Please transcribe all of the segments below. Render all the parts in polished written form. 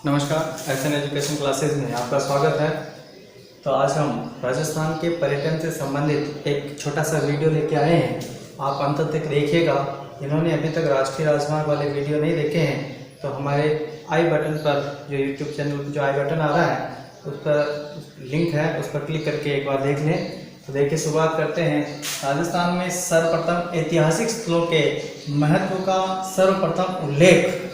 नमस्कार, SN education classes में आपका स्वागत है। तो आज हम राजस्थान के पर्यटन से संबंधित एक छोटा सा वीडियो लेके आए हैं। आप अंत तक देखिएगा। जिन्होंने अभी तक राष्ट्रीय राजमार्ग वाले वीडियो नहीं देखे हैं तो हमारे आई बटन पर जो यूट्यूब चैनल जो आई बटन आ रहा है उस पर लिंक है, उस पर क्लिक करके एक बार देख लें। तो देखिए, शुरुआत करते हैं। राजस्थान में सर्वप्रथम ऐतिहासिक स्थलों के महत्व का सर्वप्रथम उल्लेख।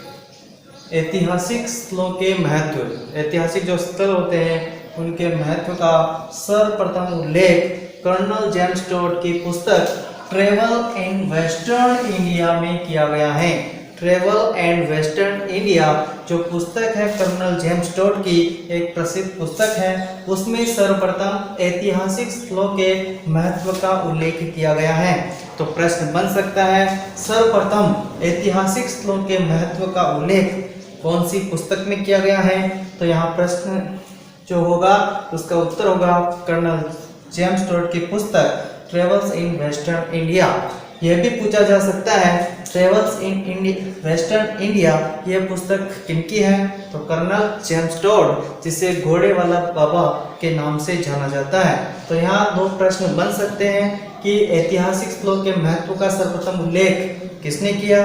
ऐतिहासिक स्थलों के महत्व, ऐतिहासिक जो स्थल होते हैं उनके महत्व का सर्वप्रथम उल्लेख कर्नल जेम्स टोड की पुस्तक ट्रेवल इन वेस्टर्न इंडिया में किया गया है। ट्रेवल एंड वेस्टर्न इंडिया जो पुस्तक है कर्नल जेम्स टोड की, एक प्रसिद्ध पुस्तक है, उसमें सर्वप्रथम ऐतिहासिक स्थलों के महत्व का उल्लेख किया गया है। तो प्रश्न बन सकता है, सर्वप्रथम ऐतिहासिक स्थलों के महत्व का उल्लेख कौन सी पुस्तक में किया गया है? तो यहाँ प्रश्न जो होगा उसका उत्तर होगा कर्नल जेम्स टोड की पुस्तक ट्रेवल्स इन वेस्टर्न इंडिया। यह भी पूछा जा सकता है, ट्रेवल्स इन वेस्टर्न इंडिया यह पुस्तक किनकी है? तो कर्नल जेम्स टोड, जिसे घोड़े वाला बाबा के नाम से जाना जाता है। तो यहाँ दो प्रश्न बन सकते हैं कि ऐतिहासिक स्थलों के महत्व का सर्वप्रथम उल्लेख किसने किया?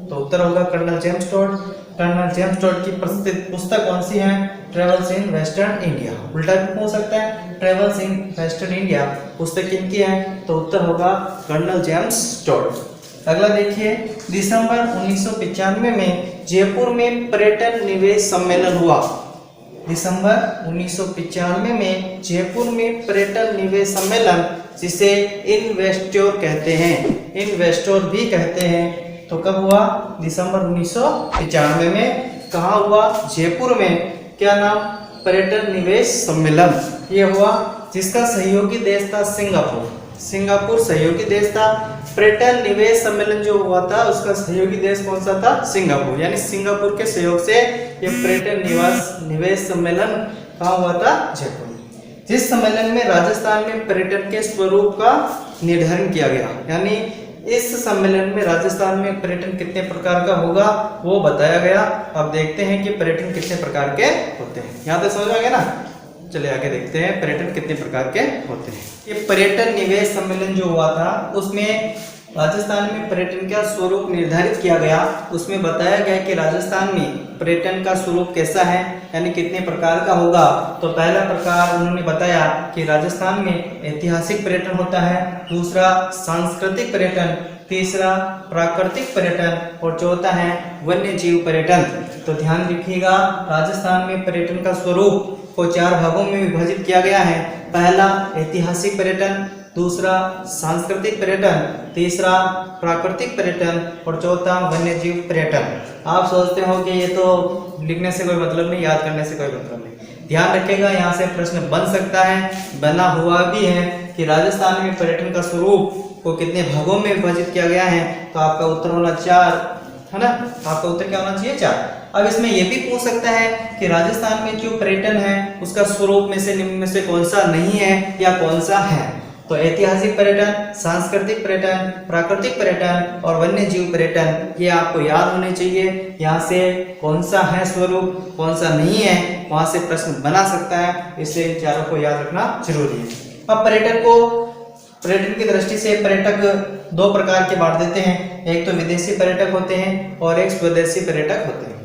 तो उत्तर होगा colonel James Tod. Colonel James Tod की प्रसिद्ध पुस्तक कौन सी है? Travels in Western India. उल्टा भी पूछ सकता है, ट्रेवल्स इन वेस्टर्न इंडिया पुस्तक किनकी है? तो उत्तर होगा कर्नल जेम्स टोड। अगला देखिए, दिसंबर 1995 में जयपुर में पर्यटन निवेश सम्मेलन हुआ। दिसंबर 1995 में जयपुर में पर्यटन निवेश सम्मेलन, जिसे इन्वेस्टोर कहते हैं, इन्वेस्टोर भी कहते हैं। तो कब हुआ? दिसंबर 1995 में। कहाँ हुआ? जयपुर में। क्या नाम? पर्यटन निवेश सम्मेलन ये हुआ, जिसका सहयोगी देश था सिंगापुर। सिंगापुर सहयोगी देश था। पर्यटन निवेश सम्मेलन जो हुआ था उसका सहयोगी देश कौन सा था? सिंगापुर। यानी सिंगापुर के सहयोग से ये पर्यटन निवेश सम्मेलन कहाँ हुआ था? जयपुर। जिस सम्मेलन में राजस्थान में पर्यटन के स्वरूप का निर्धारण किया गया, यानी इस सम्मेलन में राजस्थान में पर्यटन कितने प्रकार का होगा वो बताया गया। अब देखते हैं कि पर्यटन कितने प्रकार के होते हैं। यहाँ तक समझ आ गया ना? चलिए आगे देखते हैं पर्यटन कितने प्रकार के होते हैं। ये पर्यटन निवेश सम्मेलन जो हुआ था उसमें राजस्थान में पर्यटन का स्वरूप निर्धारित किया गया। उसमें बताया गया कि राजस्थान में पर्यटन का स्वरूप कैसा है, यानी कितने प्रकार का होगा। तो पहला प्रकार उन्होंने बताया कि राजस्थान में ऐतिहासिक पर्यटन होता है, दूसरा सांस्कृतिक पर्यटन, तीसरा प्राकृतिक पर्यटन और चौथा है वन्य जीव पर्यटन। तो ध्यान रखिएगा, राजस्थान में पर्यटन का स्वरूप को 4 भागों में विभाजित किया गया है। पहला ऐतिहासिक पर्यटन, दूसरा सांस्कृतिक पर्यटन, तीसरा प्राकृतिक पर्यटन और चौथा वन्य जीव पर्यटन। आप सोचते हो कि ये तो लिखने से कोई मतलब नहीं, याद करने से कोई मतलब नहीं। ध्यान रखिएगा, यहाँ से प्रश्न बन सकता है, बना हुआ भी है कि राजस्थान में पर्यटन का स्वरूप को कितने भागों में विभाजित किया गया है। तो आपका उत्तर होना 4 है ना? आपका उत्तर क्या होना चाहिए? 4। अब इसमें यह भी पूछ सकता है कि राजस्थान में जो पर्यटन है उसका स्वरूप में से निम्न में से कौन सा नहीं है या कौन सा है? तो ऐतिहासिक पर्यटन, सांस्कृतिक पर्यटन, प्राकृतिक पर्यटन और वन्य जीव पर्यटन, ये आपको याद होने चाहिए। यहाँ से कौन सा है स्वरूप, कौन सा नहीं है, वहां से प्रश्न बना सकता है, इसलिए इन चारों को याद रखना जरूरी है। अब पर्यटन की दृष्टि से पर्यटक 2 प्रकार के बांट देते हैं। एक तो विदेशी पर्यटक होते हैं और एक स्वदेशी पर्यटक होते हैं।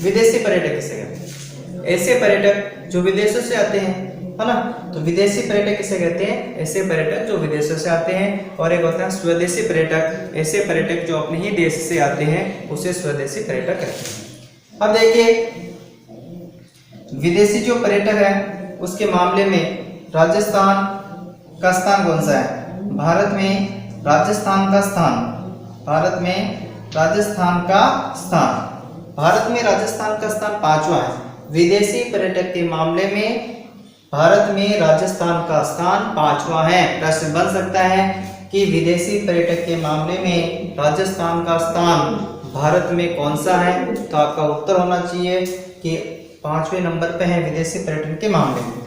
विदेशी पर्यटक किसे कहते हैं? ऐसे पर्यटक जो विदेशों से आते हैं, है ना? तो विदेशी पर्यटक किसे कहते हैं? ऐसे पर्यटक जो विदेशों से आते हैं। और एक होता है स्वदेशी पर्यटक, ऐसे पर्यटक जो अपने ही देश से आते हैं उसे स्वदेशी पर्यटक कहते हैं। अब देखिए, विदेशी जो पर्यटक है उसके मामले में राजस्थान का स्थान कौन सा है? भारत में राजस्थान का स्थान, भारत में राजस्थान का स्थान, भारत में राजस्थान का स्थान 5वां है। विदेशी पर्यटक के मामले में भारत में राजस्थान का स्थान 5वां है। प्रश्न बन सकता है कि विदेशी पर्यटक के मामले में राजस्थान का स्थान भारत में कौन सा है? तो आपका उत्तर होना चाहिए कि 5वें नंबर पे है विदेशी पर्यटन के मामले में।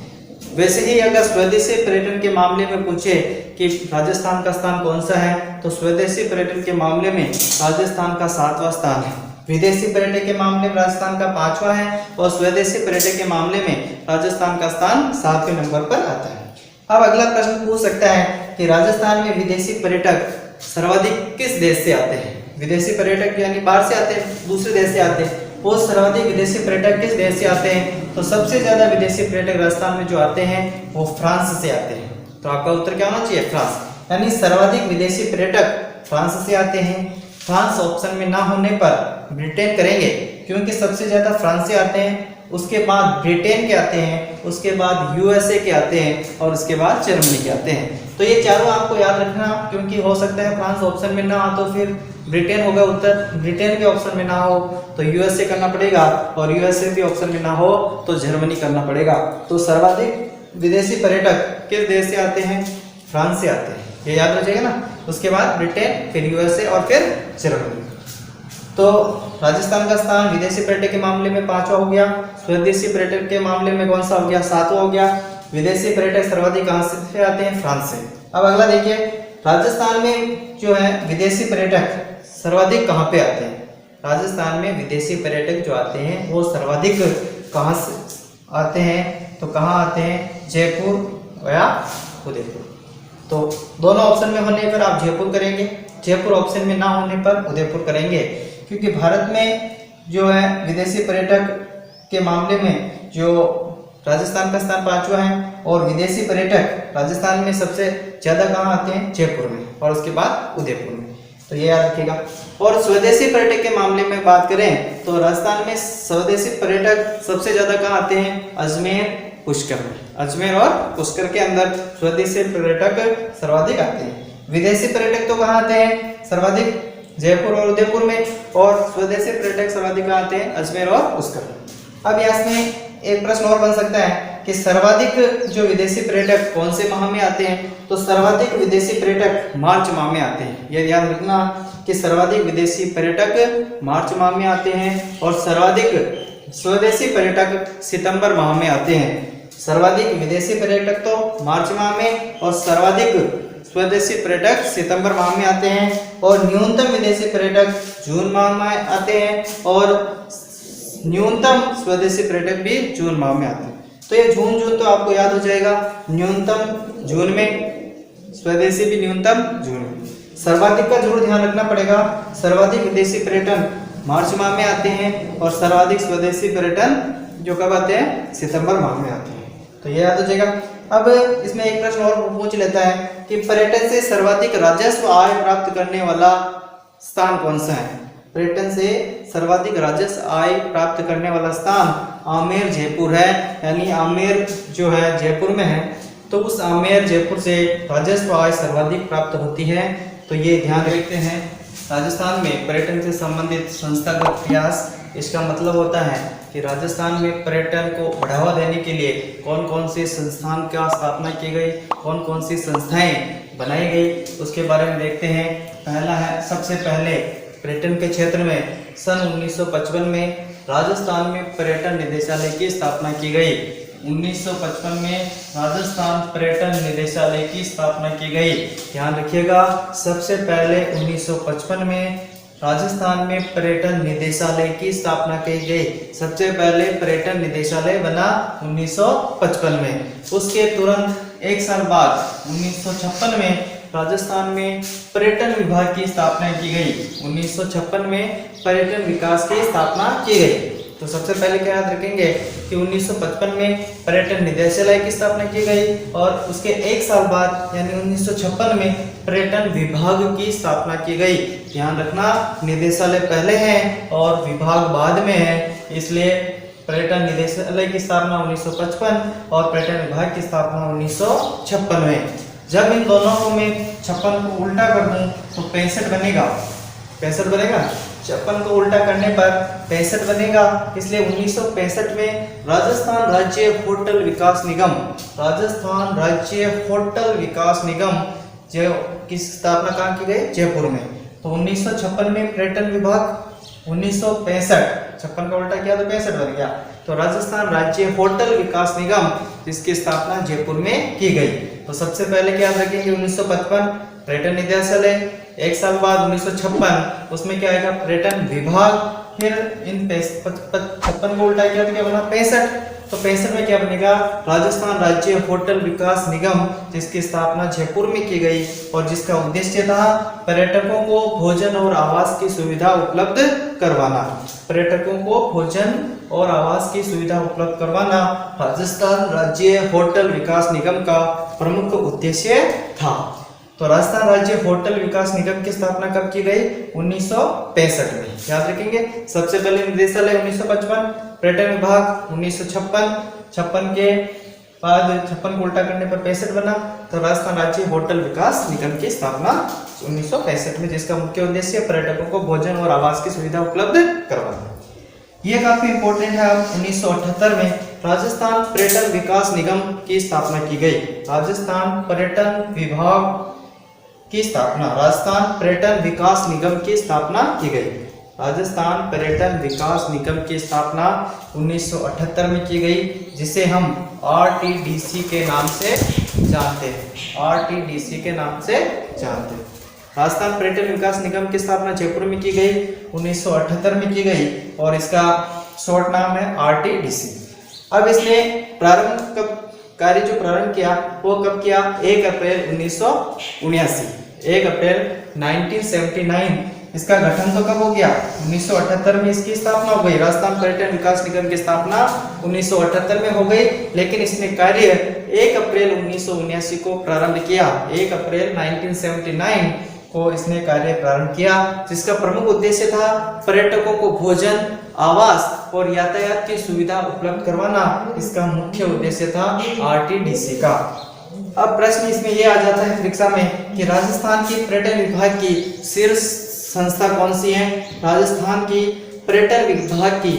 वैसे ही अगर स्वदेशी पर्यटन के मामले में पूछे कि राजस्थान का स्थान कौन सा है, तो स्वदेशी पर्यटन के मामले में राजस्थान का 7वां स्थान है। विदेशी पर्यटक के मामले में राजस्थान का 5वां है और स्वदेशी पर्यटक के मामले में राजस्थान का स्थान 7वें नंबर पर आता है। अब अगला प्रश्न पूछ सकता है कि राजस्थान में विदेशी पर्यटक सर्वाधिक किस देश से आते हैं। विदेशी पर्यटक यानी बाहर से आते हैं, दूसरे देश से आते हैं, वो सर्वाधिक विदेशी पर्यटक किस देश से आते हैं। तो सबसे ज्यादा विदेशी पर्यटक राजस्थान में जो आते हैं वो फ्रांस से आते हैं। तो आपका उत्तर क्या होना चाहिए, फ्रांस। यानी सर्वाधिक विदेशी पर्यटक फ्रांस से आते हैं। फ्रांस ऑप्शन में ना होने पर ब्रिटेन करेंगे, क्योंकि सबसे ज्यादा फ्रांस से आते हैं, उसके बाद ब्रिटेन के आते हैं, उसके बाद यूएसए के आते हैं और उसके बाद जर्मनी के आते हैं। तो ये चारों आपको याद रखना, क्योंकि हो सकता है फ्रांस ऑप्शन में ना हो तो फिर ब्रिटेन होगा उत्तर, ब्रिटेन के ऑप्शन में ना हो तो यूएसए करना पड़ेगा और यूएसए भी ऑप्शन में ना हो तो जर्मनी करना पड़ेगा। तो सर्वाधिक विदेशी पर्यटक किस देश से आते हैं, फ्रांस से आते हैं, ये याद रखिएगा ना। उसके बाद ब्रिटेन, फिर यूएसए और फिर जर्मनी। तो राजस्थान का स्थान विदेशी पर्यटक के मामले में 5वां हो गया, स्वदेशी पर्यटक के मामले में कौन सा हो गया, 7वां हो गया। विदेशी पर्यटक सर्वाधिक कहां से आते हैं, फ्रांस से। अब अगला देखिए, राजस्थान में जो है विदेशी पर्यटक सर्वाधिक कहां पे आते हैं। राजस्थान में विदेशी पर्यटक जो आते हैं वो सर्वाधिक कहां से आते हैं, तो कहां आते हैं, जयपुर या उदयपुर। तो दोनों ऑप्शन में होने पर आप जयपुर करेंगे, जयपुर ऑप्शन में ना होने पर उदयपुर करेंगे, क्योंकि भारत में जो है विदेशी पर्यटक के मामले में जो राजस्थान का स्थान 5वां है और विदेशी पर्यटक राजस्थान में सबसे ज्यादा कहाँ आते हैं, जयपुर में और उसके बाद उदयपुर में। तो ये याद रखिएगा। और स्वदेशी पर्यटक के मामले में बात करें तो राजस्थान में स्वदेशी पर्यटक सबसे ज्यादा कहाँ आते हैं, अजमेर, पुष्कर में। अजमेर और पुष्कर के अंदर स्वदेशी पर्यटक सर्वाधिक आते हैं। विदेशी पर्यटक तो कहाँ आते हैं सर्वाधिक, जयपुर और उदयपुर में, और स्वदेशी पर्यटक सर्वाधिक कहाँ आते हैं, अजमेर और पुष्कर। अब इसमें एक प्रश्न और बन सकता है कि सर्वाधिक जो विदेशी पर्यटक कौन से माह में आते हैं। तो सर्वाधिक विदेशी पर्यटक मार्च माह में आते हैं, ये याद रखना कि सर्वाधिक विदेशी पर्यटक मार्च माह में आते हैं और सर्वाधिक स्वदेशी पर्यटक सितंबर माह में आते हैं। सर्वाधिक विदेशी पर्यटक तो मार्च माह में और सर्वाधिक स्वदेशी पर्यटक सितंबर माह में आते हैं और न्यूनतम विदेशी पर्यटक जून माह में आते हैं और न्यूनतम स्वदेशी पर्यटक भी जून माह में आते हैं। तो ये जून तो आपको याद हो जाएगा, न्यूनतम जून में, स्वदेशी भी न्यूनतम जून में। सर्वाधिक का जरूर ध्यान रखना पड़ेगा, सर्वाधिक विदेशी पर्यटन मार्च माह में आते हैं और सर्वाधिक स्वदेशी पर्यटन जो कब आते हैं, सितंबर माह में आते हैं। तो ये याद हो जाएगा। अब इसमें एक प्रश्न और पूछ लेता है कि पर्यटन से सर्वाधिक राजस्व आय प्राप्त करने वाला स्थान कौन सा है। पर्यटन से सर्वाधिक राजस्व आय प्राप्त करने वाला स्थान आमेर जयपुर है, यानी आमेर जो है जयपुर में है, तो उस आमेर जयपुर से राजस्व आय सर्वाधिक प्राप्त होती है। तो ये ध्यान रखते हैं। राजस्थान में पर्यटन से संबंधित संस्थागत प्रयास, इसका मतलब होता है कि राजस्थान में पर्यटन को बढ़ावा देने के लिए कौन कौन सी संस्थान का स्थापना की गई, कौन कौन सी संस्थाएं बनाई गई, उसके बारे में देखते हैं। पहला है, सबसे पहले पर्यटन के क्षेत्र में सन 1955 में राजस्थान में पर्यटन निदेशालय की स्थापना की गई। 1955 में राजस्थान पर्यटन निदेशालय की स्थापना की गई। ध्यान रखिएगा, सबसे पहले 1955 में राजस्थान में पर्यटन निदेशालय की स्थापना की गई। सबसे पहले पर्यटन निदेशालय बना 1955 में। उसके तुरंत एक साल बाद 1956 में राजस्थान में पर्यटन विभाग की स्थापना की गई। 1956 में पर्यटन विकास की स्थापना की गई। तो सबसे पहले क्या याद रखेंगे कि 1955 में पर्यटन निदेशालय की स्थापना की गई और उसके एक साल बाद यानी 1956 में पर्यटन विभाग की स्थापना की गई। ध्यान रखना, निदेशालय पहले है और विभाग बाद में है, इसलिए पर्यटन निदेशालय की स्थापना 1955 और पर्यटन विभाग की स्थापना 1956 में। जब इन दोनों को मैं 56 को उल्टा कर दूं तो 65 बनेगा। 65 बनेगा, 56 को उल्टा करने पर 65 बनेगा। इसलिए 1965 में राजस्थान राज्य होटल विकास निगम, राजस्थान राज्य होटल विकास निगम जो की स्थापना कहाँ की गई, जयपुर में। तो 1956 में पर्यटन विभाग, 1965 56 का उल्टा किया तो 65 बन गया। तो राजस्थान राज्य होटल विकास निगम जिसकी स्थापना जयपुर में की गई। तो सबसे पहले क्या याद रखेंगे, 1955 पर्यटन निदेशालय, एक साल बाद 1956 उसमें क्या आएगा, पर्यटन विभाग फिर इन 56 को उल्टा किया तो क्या बना 65। तो 65 में क्या बनेगा, राजस्थान राज्य होटल विकास निगम, जिसकी स्थापना जयपुर में की गई और जिसका उद्देश्य था पर्यटकों को भोजन और आवास की सुविधा उपलब्ध करवाना। पर्यटकों को भोजन और आवास की सुविधा उपलब्ध करवाना राजस्थान राज्य होटल विकास निगम का प्रमुख उद्देश्य था। तो राजस्थान राज्य होटल विकास निगम की स्थापना कब की गई, 1965 में, याद रखेंगे। सबसे पहले निदेशालय 1955, पर्यटन विभाग 1956, 56 के बाद 56 को उल्टा करने पर 65 बना। तो राजस्थान राज्य होटल विकास निगम की स्थापना 1965 में, जिसका मुख्य उद्देश्य पर्यटकों को भोजन और आवास की सुविधा उपलब्ध करवाना। ये काफी इंपॉर्टेंट है। 1978 में राजस्थान पर्यटन विकास निगम की स्थापना की गई। राजस्थान पर्यटन विभाग की स्थापना, राजस्थान पर्यटन विकास निगम की स्थापना की गई। राजस्थान पर्यटन विकास निगम की स्थापना 1978 में की गई, जिसे हम RTDC के नाम से जानते हैं। RTDC के नाम से जानते हैं। राजस्थान पर्यटन विकास निगम की स्थापना जयपुर में की गई, 1978 में की गई और इसका शॉर्ट नाम है RTDC। अब इसने प्रारंभ कब कार्य जो प्रारंभ किया वो कब किया, 1 अप्रैल 1979। 1 अप्रैल 1979 इसका गठन तो कब हो गया, 1978 में इसकी स्थापना हो गई। राजस्थान पर्यटन विकास निगम की स्थापना 1978 में हो गई, लेकिन इसने कार्य 1 अप्रैल 1979 को प्रारंभ किया। 1 अप्रैल 1979 को इसने कार्य प्रारंभ किया, जिसका प्रमुख उद्देश्य था पर्यटकों को भोजन, आवास और यातायात की सुविधा उपलब्ध करवाना। इसका मुख्य उद्देश्य था RTDC का। अब प्रश्न इसमें यह आ जाता है परीक्षा में कि राजस्थान की पर्यटन विभाग की शीर्ष संस्था कौन सी है। राजस्थान की पर्यटन विभाग की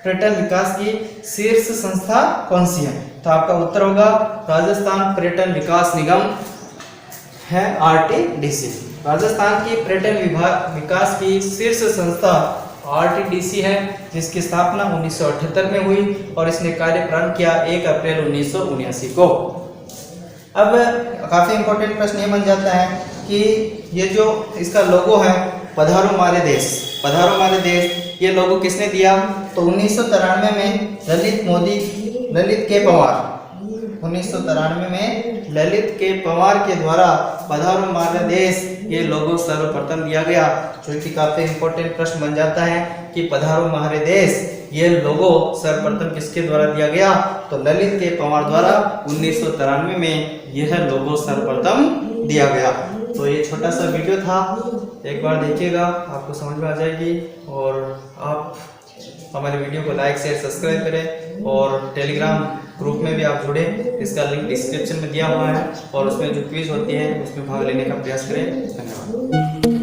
पर्यटन विकास की शीर्ष संस्था कौन सी है, तो आपका उत्तर होगा राजस्थान पर्यटन विकास निगम है, RTDC। राजस्थान की पर्यटन विकास की शीर्ष संस्था RTDC है, जिसकी स्थापना 1978 में हुई और इसने कार्य प्रारंभ किया 1 अप्रैल 1979 को। अब काफी इंपॉर्टेंट प्रश्न ये बन जाता है कि ये जो इसका लोगो है पधारो मारे देश, पधारो मारे देश, ये लोगो किसने दिया, तो 1993 में ललित के पवार 1993 में ललित के पवार के द्वारा पधारो मारे देश ये लोगो सर्वप्रथम दिया गया, जो कि काफी इंपॉर्टेंट प्रश्न बन जाता है कि पधारो मारे देश ये लोगो सर्वप्रथम किसके द्वारा दिया गया, तो ललित के पवार द्वारा 1993 में यह लोगो सर्वप्रथम दिया गया। तो ये छोटा सा वीडियो था, एक बार देखिएगा आपको समझ में आ जाएगी। और आप हमारे वीडियो को लाइक शेयर सब्सक्राइब करें और टेलीग्राम ग्रुप में भी आप जुड़े, इसका लिंक डिस्क्रिप्शन में दिया हुआ है और उसमें जो क्विज होती है उसमें भाग लेने का प्रयास करें। धन्यवाद।